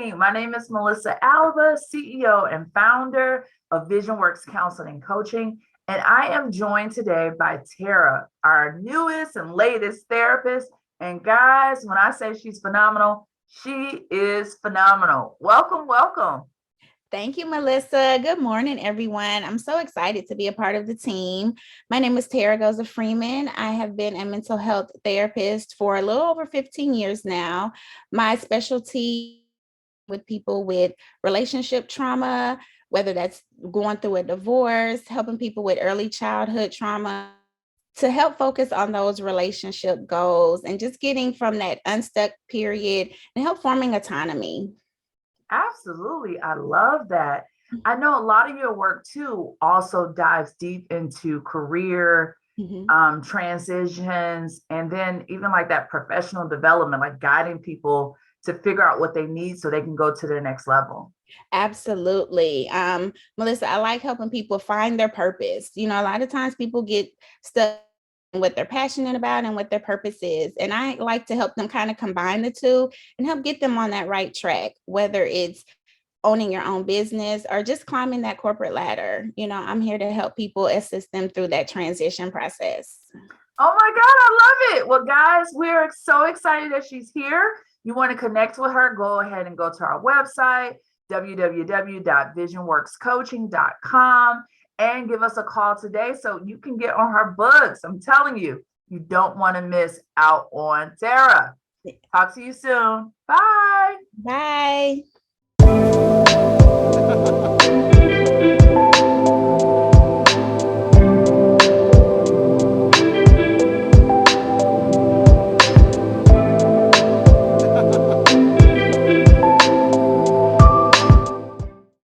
morning. My name is Melisa, Alaba, CEO and founder of VisionWorks Counseling and Coaching. And I am joined today by Tara, our newest and latest therapist. And guys, when I say she's phenomenal, she is phenomenal. Welcome, welcome. Thank you, Melissa. Good morning, everyone. I'm so excited to be a part of the team. My name is Tara Goza-Freeman. I have been a mental health therapist for a little over 15 years now. My specialty with people with relationship trauma, whether that's going through a divorce, helping people with early childhood trauma, to help focus on those relationship goals and just getting from that unstuck period and help forming autonomy. Absolutely. I love that. I know a lot of your work too also dives deep into career transitions, and then even like that professional development, like guiding people to figure out what they need so they can go to their next level. Absolutely. Melissa, I like helping people find their purpose. You know, a lot of times people get stuck in what they're passionate about and what their purpose is. And I like to help them kind of combine the two and help get them on that right track, whether it's owning your own business or just climbing that corporate ladder. You know, I'm here to help people, assist them through that transition process. Oh my God, I love it. Well, guys, we're so excited that she's here. You want to connect with her, go ahead and go to our website, www.visionworkscoaching.com, and give us a call today so you can get on her books. I'm telling you, you don't want to miss out on Tara. Talk to you soon. Bye. Bye.